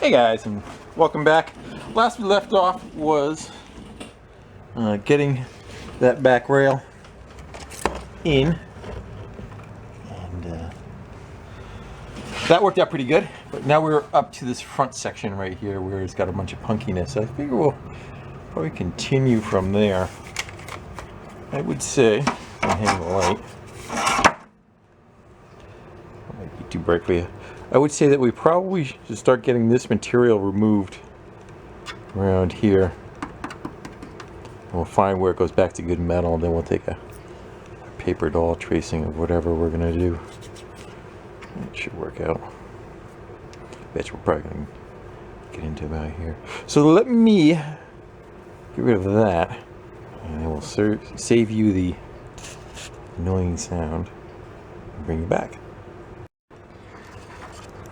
Hey guys, and welcome back. Last we left off was getting that back rail in, and that worked out pretty good. But now we're up to this front section right here where it's got a bunch of punkiness. So I figure we'll probably continue from there. I would say, I'll hang the light. That might be too bright for you. I would say that we probably should start getting this material removed around here. And we'll find where it goes back to good metal, and then we'll take a paper doll tracing of whatever we're going to do. It should work out. Bet we're probably going to get into about here. So let me get rid of that, and I will save you the annoying sound and bring you back.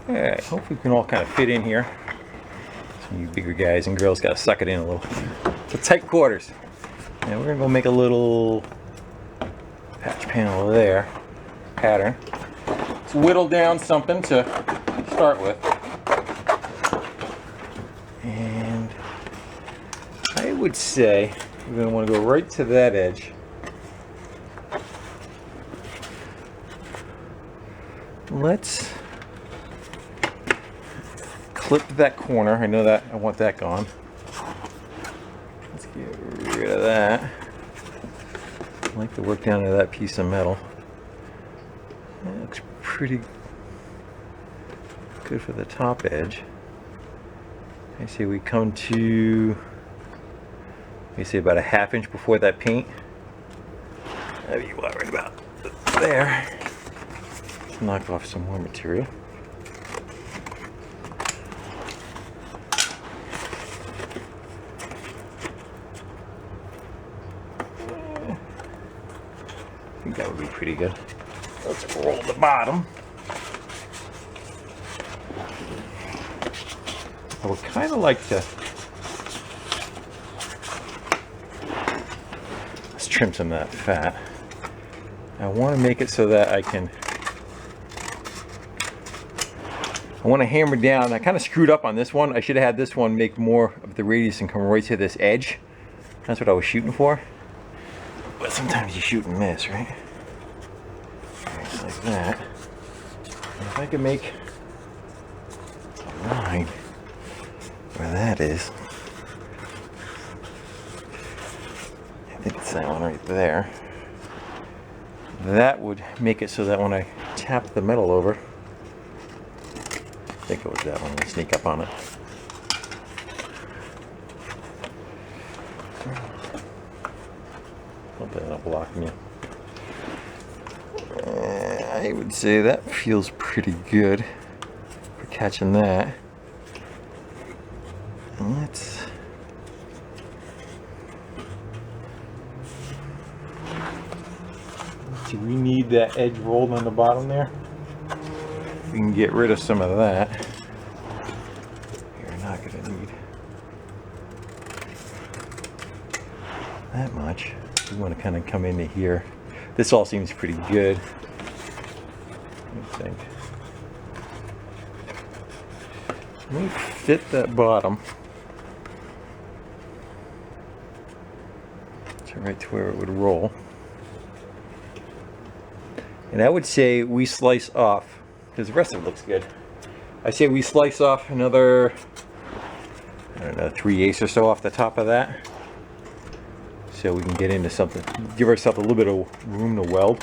Alright, hopefully we can all kind of fit in here. Some of you bigger guys and girls gotta suck it in a little. It's tight quarters. Now we're gonna go make a little patch panel there. Pattern. Let's whittle down something to start with. And I would say we're gonna want to go right to that edge. Let's clip that corner. I know that I want that gone. Let's get rid of that. I like to work down to that piece of metal. That looks pretty good for the top edge. I say we come to, let me say about a ½ inch before that paint. That'd be right about there. Let's knock off some more material. I think that would be pretty good. Let's roll the bottom. I would kind of like to, let's trim some of that fat. I want to make it so that I want to hammer down. I kind of screwed up on this one. I should have had this one make more of the radius and come right to this edge. That's what I was shooting for. But sometimes you shoot and miss, right? Right, like that. And if I can make a line where that is, I think it's that one right there. That would make it so that when I tap the metal over, I think it was that one. Let's sneak up on it. Hope that's not blocking you. I would say that feels pretty good for catching that. Let's see, we need that edge rolled on the bottom there. We can get rid of some of that. You're not going to need that much. We want to kind of come into here. This all seems pretty good. Let me think. Let me fit that bottom to right to where it would roll. And I would say we slice off, because the rest of it looks good. I say we slice off another, I don't know, 3/8 or so off the top of that. So we can get into something, give ourselves a little bit of room to weld.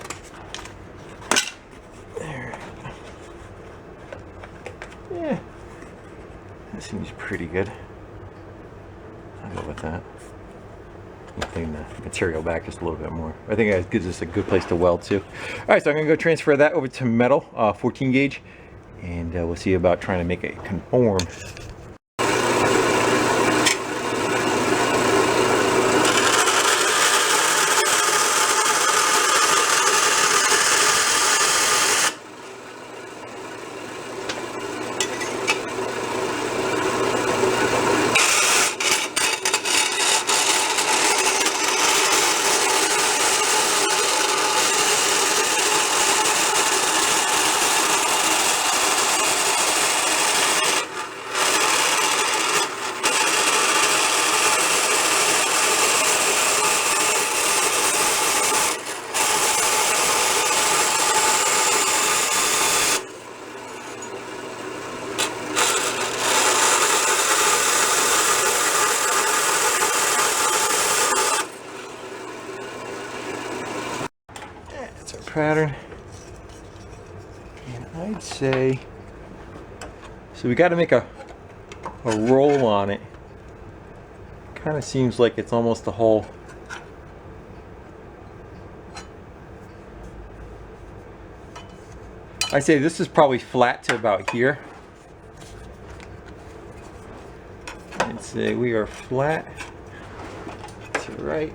There. Yeah, that seems pretty good. I'll go with that. I'll clean the material back just a little bit more. I think that gives us a good place to weld to. Alright, so I'm going to go transfer that over to metal, 14 gauge, and we'll see about trying to make it conform. pattern. And I'd say, so we got to make a roll on it. Kind of seems like it's almost a hole. I'd say this is probably flat to about here. I'd say we are flat to right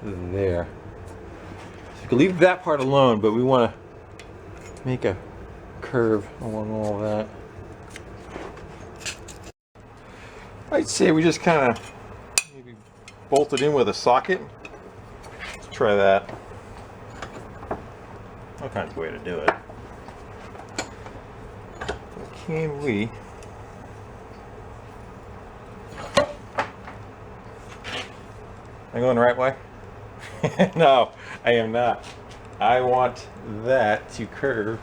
there. So you can leave that part alone, but we want to make a curve along all that. I'd say we just kind of maybe bolt it in with a socket. Let's try that. All kinds of way to do it. Can we? Am I going the right way? No, I am not. I want that to curve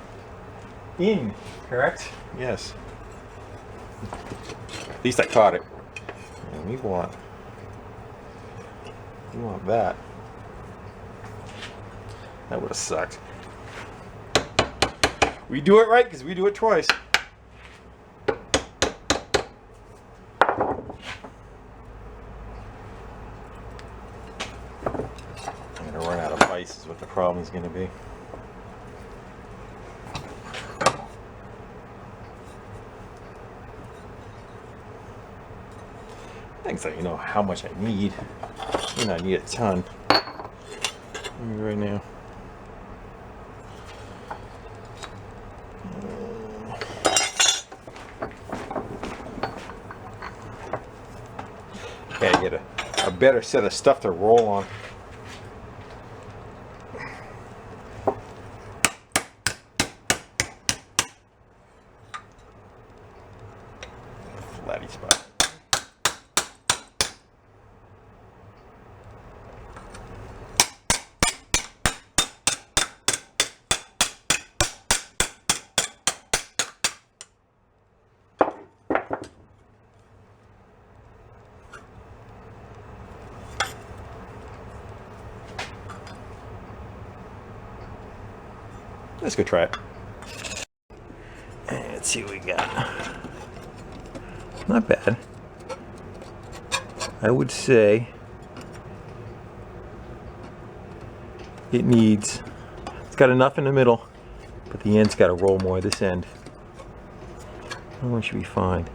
in, correct? Yes. At least I caught it. And we want that. That would have sucked. We do it right because we do it twice. I'm gonna run out of ice is what the problem is gonna be. Thanks that you know how much I need. You know I need a ton. Right now. Okay, get a better set of stuff to roll on. Flatty spot. Let's go try it. And let's see what we got. Not bad. I would say it's got enough in the middle, but the end's got to roll more this end. That one should be fine.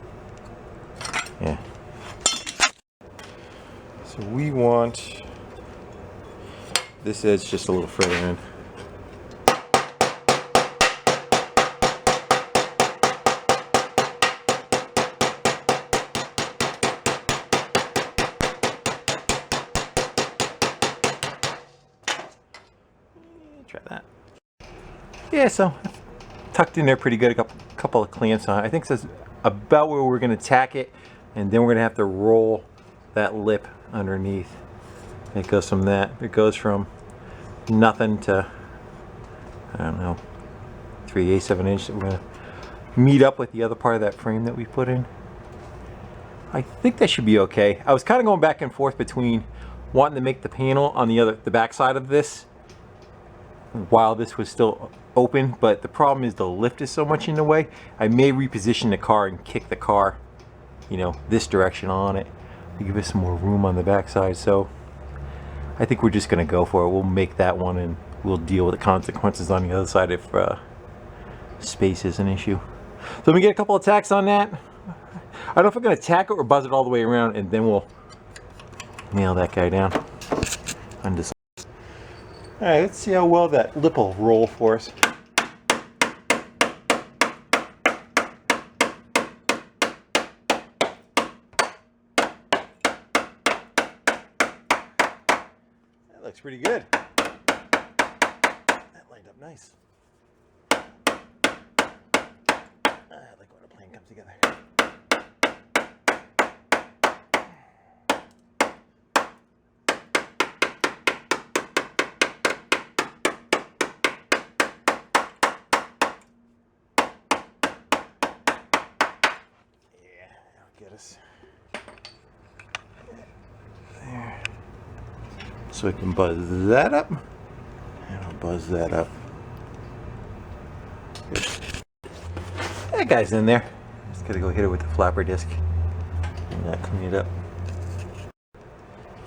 Yeah. So we want this edge just a little further in. Try that. Yeah, so tucked in there pretty good. A couple of clamps on it. I think this is about where we're going to tack it, and then we're going to have to roll that lip underneath. It goes from that. It goes from nothing to, I don't know, 3/8 of an inch that we're going to meet up with the other part of that frame that we put in. I think that should be okay. I was kind of going back and forth between wanting to make the panel on the back side of this while this was still open, but the problem is the lift is so much in the way. I may reposition the car and kick the car, you know, this direction on it to give us some more room on the back side. So I think we're just going to go for it. We'll make that one and we'll deal with the consequences on the other side if space is an issue. So let me get a couple of tacks on that. I don't know if I'm going to tack it or buzz it all the way around, and then we'll nail that guy down. Alright, let's see how well that lip will roll for us. That looks pretty good. That lined up nice. I like when a plane comes together. Get us there. So so I can buzz that up. And I'll buzz that up. Good. That guy's in there. Just gotta go hit it with the flapper disc. And that clean it up.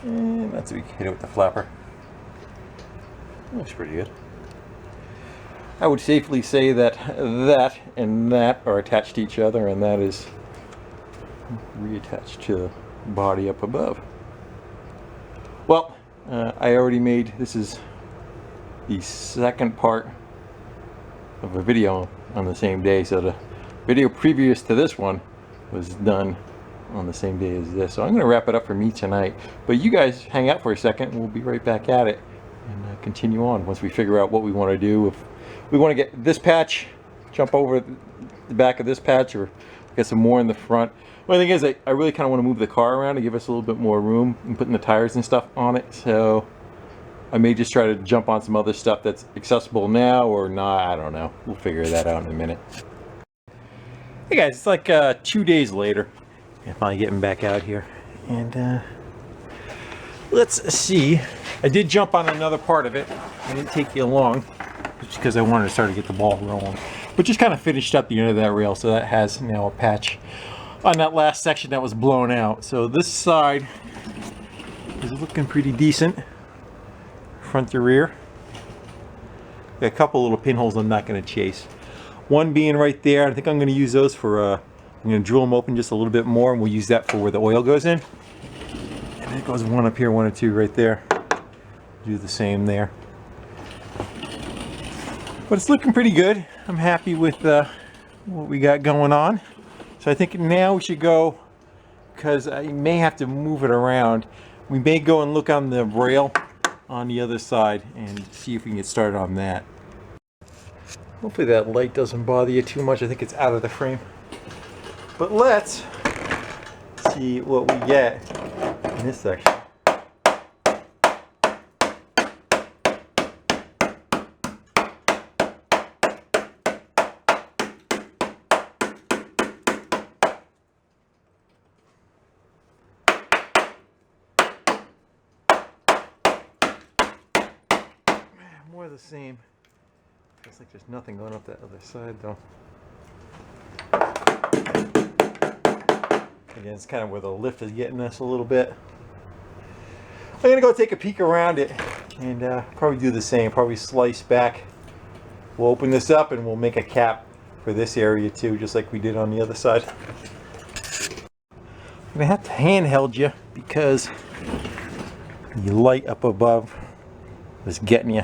And that's we can hit it with the flapper. Looks pretty good. I would safely say that that and that are attached to each other, and that is reattached to the body up above. Well, I already made, this is the second part of a video on the same day, so the video previous to this one was done on the same day as this. So I'm going to wrap it up for me tonight, but you guys hang out for a second and we'll be right back at it and continue on once we figure out what we want to do. If we want to get this patch, jump over the back of this patch, or get some more in the front. Well, the thing is, I really kind of want to move the car around to give us a little bit more room and putting the tires and stuff on it. So I may just try to jump on some other stuff that's accessible now or not. I don't know. We'll figure that out in a minute. Hey guys, it's like 2 days later. I'm finally getting back out here. And let's see. I did jump on another part of it. I didn't take you along just because I wanted to start to get the ball rolling. But just kind of finished up the end of that rail, so that has now a patch on that last section that was blown out. So this side is looking pretty decent, front to rear. Got a couple little pinholes I'm not going to chase. One being right there. I think I'm going to use those for, I'm going to drill them open just a little bit more, and we'll use that for where the oil goes in. And it goes one up here, one or two right there. Do the same there. But it's looking pretty good. I'm happy with what we got going on. So I think now we should go, because I may have to move it around. We may go and look on the rail on the other side and see if we can get started on that. Hopefully that light doesn't bother you too much. I think it's out of the frame. But let's see what we get in this section. More of the same. Looks like there's nothing going up that other side though. Again, it's kind of where the lift is getting us a little bit. I'm gonna go take a peek around it and probably do the same. Probably slice back. We'll open this up and we'll make a cap for this area too, just like we did on the other side. I'm gonna have to handheld you because the light up above is getting you.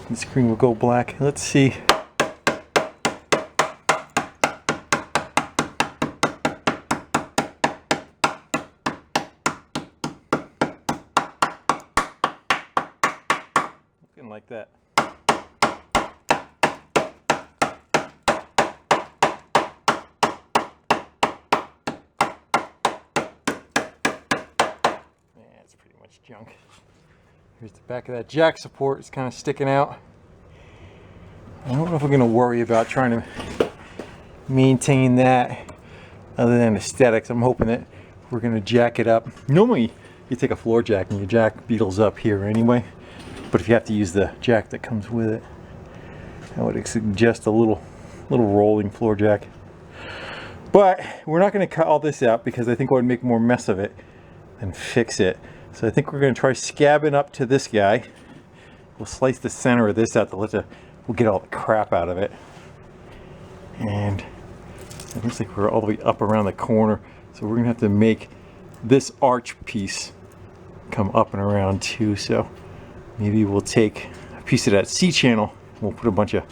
The screen will go black. Let's see. Looking like that. Yeah, it's pretty much junk. Here's the back of that jack support. It's kind of sticking out. I don't know if we're going to worry about trying to maintain that other than aesthetics. I'm hoping that we're going to jack it up. Normally you take a floor jack and you jack beetles up here anyway, but if you have to use the jack that comes with it, I would suggest a little rolling floor jack. But we're not going to cut all this out because I think I would make more mess of it than fix it. So I think we're going to try scabbing up to this guy. We'll slice the center of this out to we'll get all the crap out of it. And it looks like we're all the way up around the corner. So we're going to have to make this arch piece come up and around too. So maybe we'll take a piece of that C-channel. We'll put a bunch of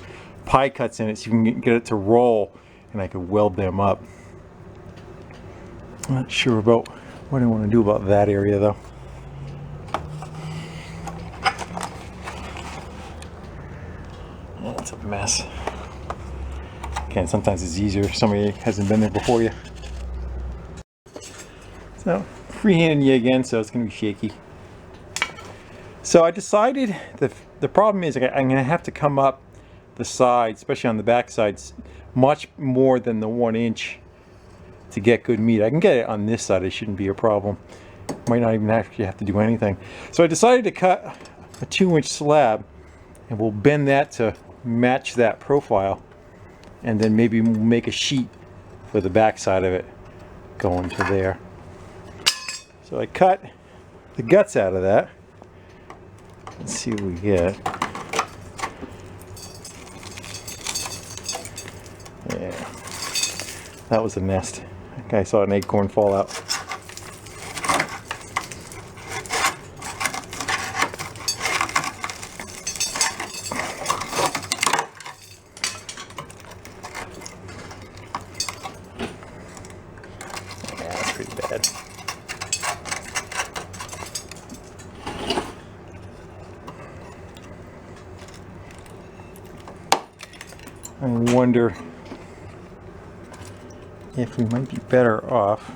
pie cuts in it so you can get it to roll and I could weld them up. I'm not sure about what I want to do about that area though. That's a mess. Again, sometimes it's easier if somebody hasn't been there before you. So, freehanding you again, so it's going to be shaky. So I decided the problem is I'm going to have to come up the side, especially on the back sides, much more than the 1 inch to get good meat. I can get it on this side, it shouldn't be a problem. Might not even actually have to do anything. So I decided to cut a 2-inch slab, and we'll bend that to match that profile, and then maybe make a sheet for the back side of it going to there. So I cut the guts out of that. Let's see what we get. Yeah, that was a nest. Okay, I saw an acorn fall out. Yeah, that's pretty bad. I wonder if we might be better off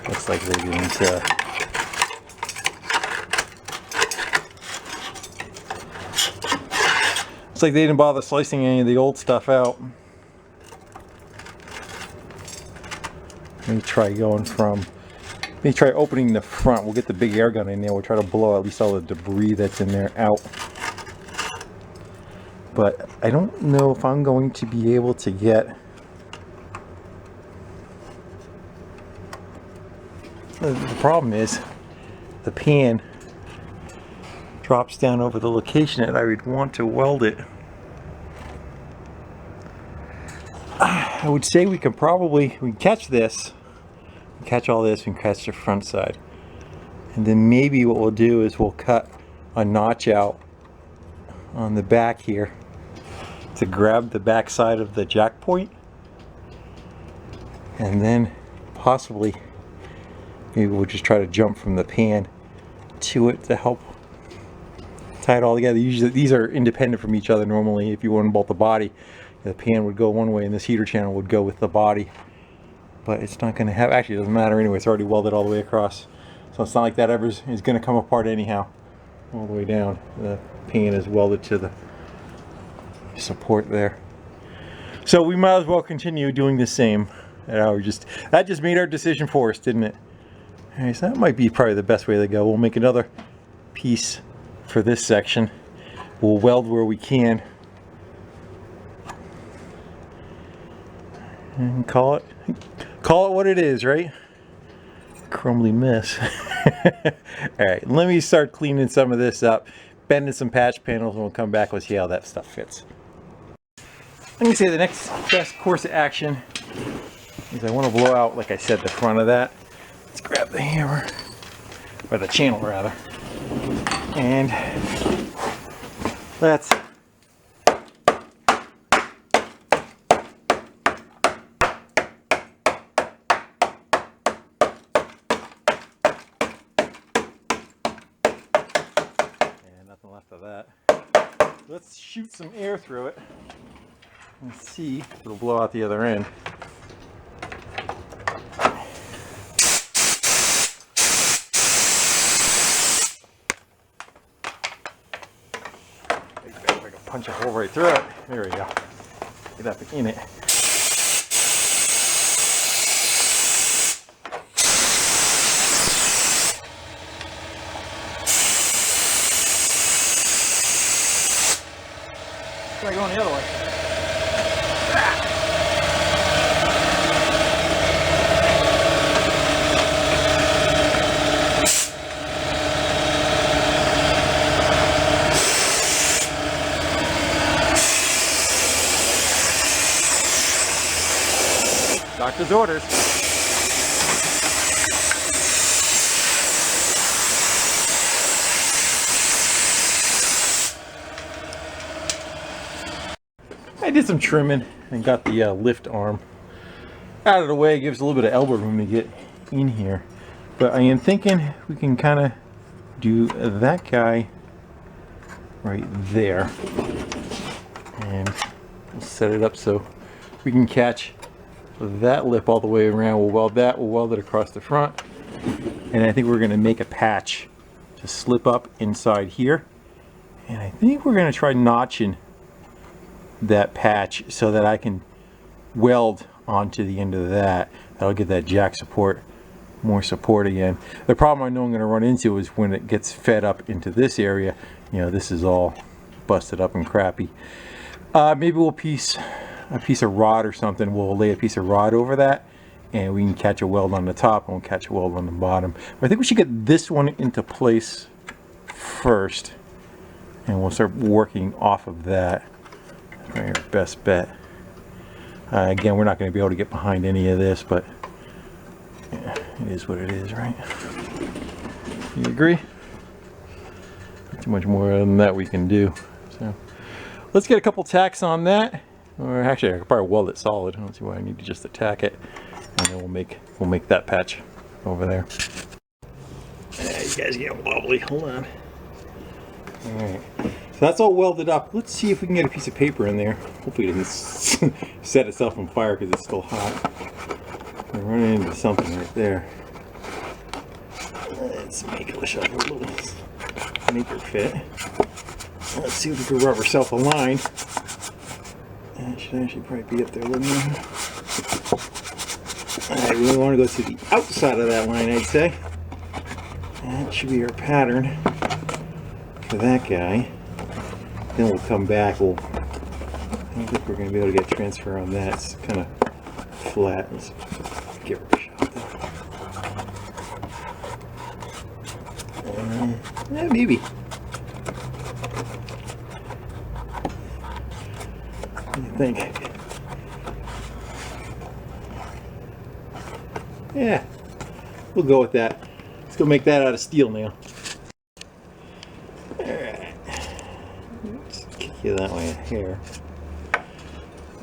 looks like they didn't looks like they didn't bother slicing any of the old stuff out. Let me try opening the front. We'll get the big air gun in there. We'll try to blow at least all the debris that's in there out. But I don't know if I'm going to be able to get the problem is the pan drops down over the location that I would want to weld it. I would say we can catch this, catch all this, and catch the front side. And then maybe what we'll do is we'll cut a notch out on the back here to grab the back side of the jack point. And then possibly maybe we'll just try to jump from the pan to it to help tie it all together. Usually these are independent from each other. Normally if you want to bolt the body, the pan would go one way and this heater channel would go with the body, but it's not going to have, actually it doesn't matter anyway, it's already welded all the way across, so it's not like that ever is going to come apart anyhow all the way down. The pan is welded to the support there, so we might as well continue doing the same. That just made our decision for us, didn't it? Alright, so that might be probably the best way to go. We'll make another piece for this section. We'll weld where we can and call it what it is, right? Crumbly mess. Alright, let me start cleaning some of this up, bending some patch panels, and we'll come back and see how that stuff fits. I'm going to say the next best course of action is I want to blow out, like I said, the front of that. Let's grab the hammer, or the channel rather, and let's left of that. Let's shoot some air through it and see if it'll blow out the other end. If I can punch a hole right through it. There we go. Get up in it. Try going the other way. Doctor's orders. I did some trimming and got the lift arm out of the way. It gives a little bit of elbow room to get in here. But I am thinking we can kind of do that guy right there. And we'll set it up so we can catch that lip all the way around. We'll weld that, we'll weld it across the front. And I think we're going to make a patch to slip up inside here. And I think we're going to try notching that patch so that I can weld onto the end of that. That'll give that jack support more support again. The problem I know I'm going to run into is when it gets fed up into this area, you know, this is all busted up and crappy. Maybe we'll piece a piece of rod or something. We'll lay a piece of rod over that and we can catch a weld on the top and we'll catch a weld on the bottom. But I think we should get this one into place first and we'll start working off of that. Our best bet. Again, we're not going to be able to get behind any of this, but yeah, it is what it is, right? You agree? Not too much more than that we can do. So let's get a couple tacks on that. Or actually, I could probably weld it solid. I don't see why I need to just attack it, and then we'll make that patch over there. You guys get wobbly. Hold on. All right. So that's all welded up. Let's see if we can get a piece of paper in there. Hopefully it doesn't set itself on fire because it's still hot. We're running into something right there. Let's make it a little maker fit. Let's see if we can rubber self-align. That should actually probably be up there a little more. Alright, we want to go to the outside of that line, I'd say. That should be our pattern for that guy. Then we'll come back. I don't think we're going to be able to get transfer on that. It's kind of flat. Let's give it a shot though. Yeah, maybe. What do you think? Yeah, we'll go with that. Let's go make that out of steel now. Get that way here.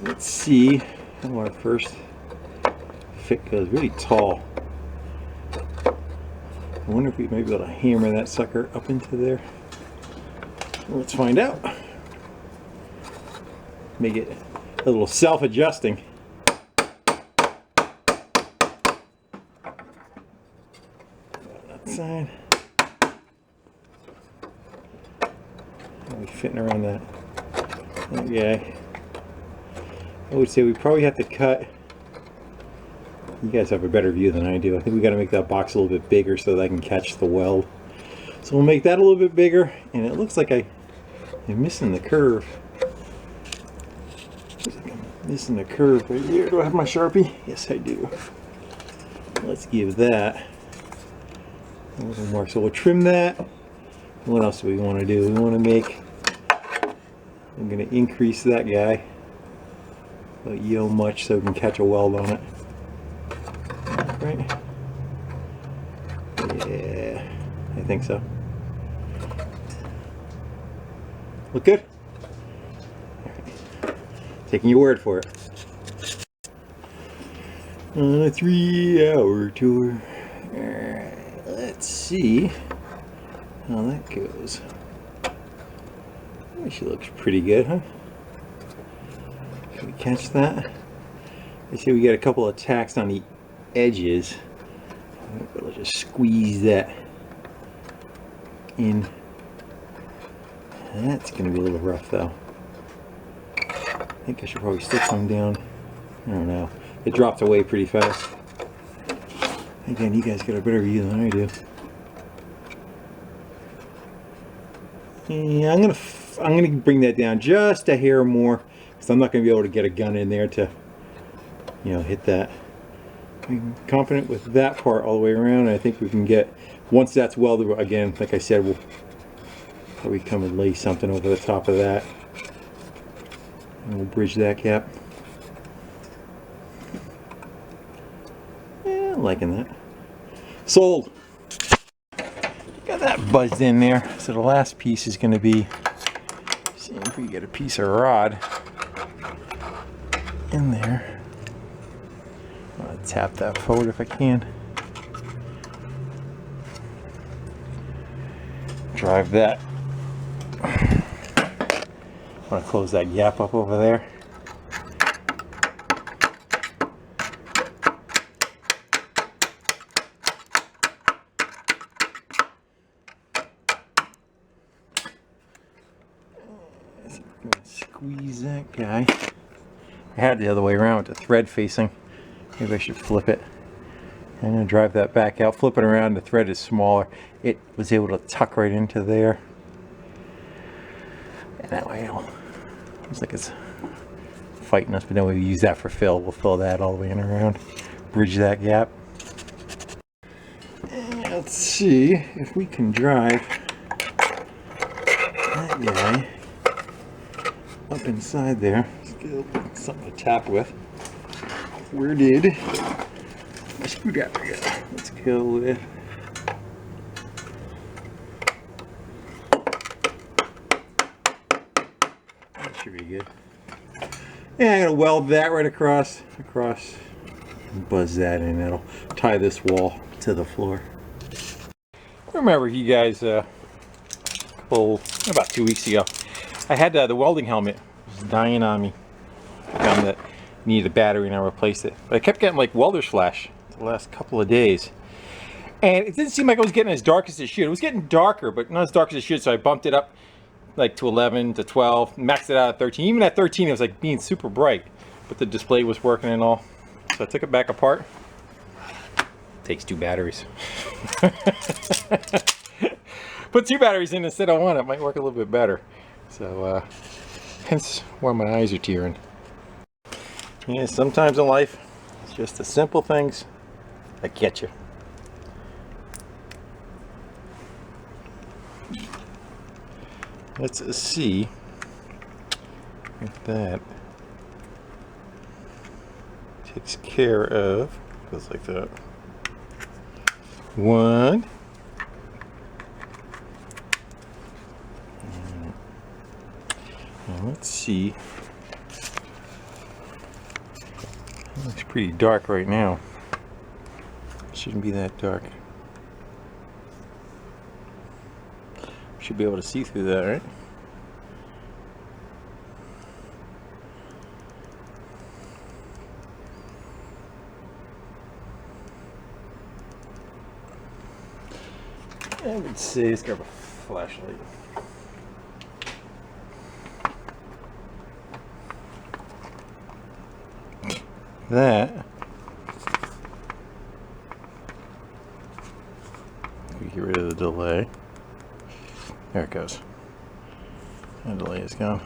Let's see how our first fit goes. Really tall. I wonder if we might be able to hammer that sucker up into there. Let's find out. Make it a little self-adjusting. That side. How are we fitting around that? Okay. I would say we probably have to cut. You guys have a better view than I do. I think we got to make that box a little bit bigger so that I can catch the weld. So we'll make that a little bit bigger, and it looks like I'm missing the curve. Looks like I'm missing the curve right here. Do I have my Sharpie? Yes, I do. Let's give that a little more. So we'll trim that. What else do we want to do? We want to make. I'm going to increase that guy, but much so we can catch a weld on it. Right? Yeah, I think so. Look good? Right. Taking your word for it. On a 3-hour tour. Alright, let's see how that goes. She looks pretty good, huh? Can we catch that? I see we got a couple of tacks on the edges. We'll just squeeze that in. That's going to be a little rough though. I think I should probably stick some down. I don't know. It dropped away pretty fast. Again, you guys got a better view than I do. Yeah, I'm gonna bring that down just a hair more because I'm not gonna be able to get a gun in there to, hit that. I'm confident with that part all the way around. I think we can get, once that's welded, again, like I said, we'll probably come and lay something over the top of that, and we'll bridge that gap. Yeah, I'm liking that. Sold. Got that buzzed in there. So the last piece is going to be, see if we get a piece of rod in there. I'll tap that forward if I can. Drive that. I want to close that gap up over there. guy. I had it the other way around with the thread facing. Maybe I should flip it. I'm going to drive that back out, flip it around. The thread is smaller. It was able to tuck right into there. And that way it'll, looks like it's fighting us, but then we use that for fill. We'll fill that all the way in and around, bridge that gap. And let's see if we can drive that guy up inside there. Let's get something to tap with. Where did my screwdriver go? Let's go with that. Should be good. And I'm gonna weld that right across, and buzz that in. That'll tie this wall to the floor. Remember, you guys, about 2 weeks ago, I had the welding helmet. It was dying on me. I found that needed a battery and I replaced it. But I kept getting like welder's flash the last couple of days. And it didn't seem like it was getting as dark as it should. It was getting darker, but not as dark as it should, so I bumped it up like to 11 to 12, maxed it out at 13. Even at 13 it was like being super bright, but the display was working and all. So I took it back apart. Takes 2 batteries. Put 2 batteries in instead of 1, it might work a little bit better. So hence why my eyes are tearing. Yeah, sometimes in life it's just the simple things that get you. Let's see if that takes care of, goes like that. 1. And let's see. It looks pretty dark right now. Shouldn't be that dark. Should be able to see through that, right? I would say let's grab a flashlight. That we get rid of the delay. There it goes. The delay is gone.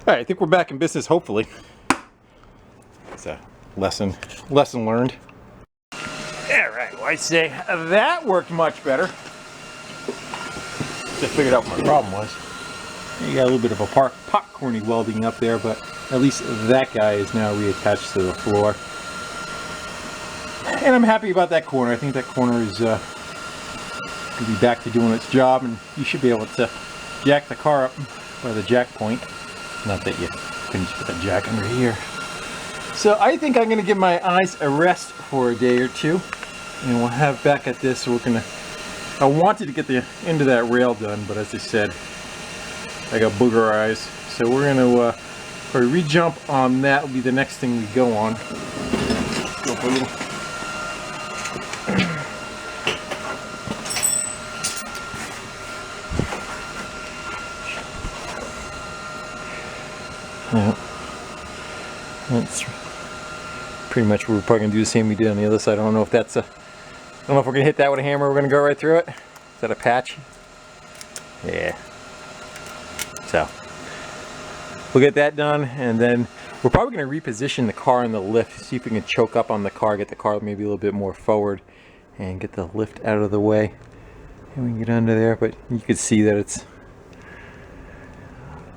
Alright, I think we're back in business, hopefully. It's a lesson learned. Alright, well, I'd say that worked much better. Just figured out what my problem was. You got a little bit of a popcorny welding up there, but at least that guy is now reattached to the floor. And I'm happy about that corner. I think that corner is going to be back to doing its job, and you should be able to jack the car up by the jack point. Not that you couldn't just put the jack under here. So I think I'm going to give my eyes a rest for a day or two, and we'll have back at this. So we're going to, I wanted to get the end of that rail done, but as I said, I got booger eyes. So we're going to probably re-jump on that. Will be the next thing we go on. Go for a little. Yeah, that's pretty much what we're probably gonna do the same we did on the other side. I don't know if that's a, I don't know if we're gonna hit that with a hammer. We're gonna go right through it. Is that a patch? Yeah. So we'll get that done, and then we're probably gonna reposition the car in the lift. See if we can choke up on the car, get the car maybe a little bit more forward, and get the lift out of the way, and we can get under there. But you can see that it's.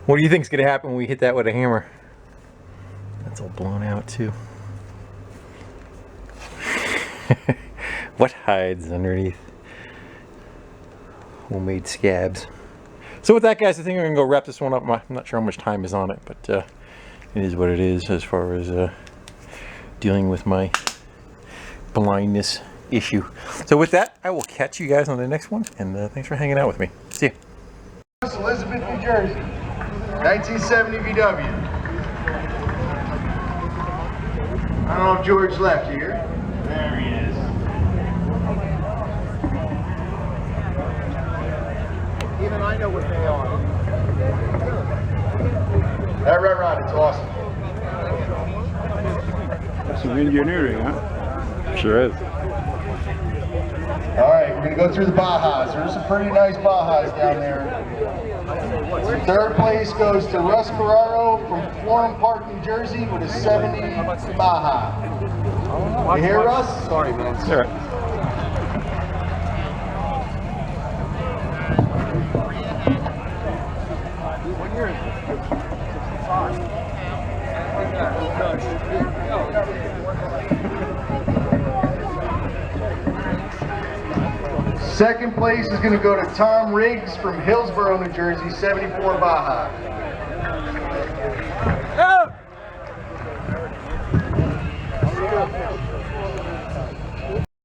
What do you think is going to happen when we hit that with a hammer? That's all blown out too. What hides underneath? Homemade scabs. So with that, guys, I think I'm going to go wrap this one up. I'm not sure how much time is on it, but it is what it is as far as dealing with my blindness issue. So with that, I will catch you guys on the next one, and thanks for hanging out with me. See you. Elizabeth, New Jersey. 1970 VW. I don't know if George left here. There he is. Even I know what they are. That red rod is awesome. That's some engineering, huh? Sure is. All right, we're gonna go through the Bajas. There's some pretty nice Bajas down there. Third place goes to Russ Carraro from Florham Park, New Jersey with a 70 Baja. You hear Russ? Sorry, man. All right. Second place is going to go to Tom Riggs from Hillsborough, New Jersey, 74 Baja.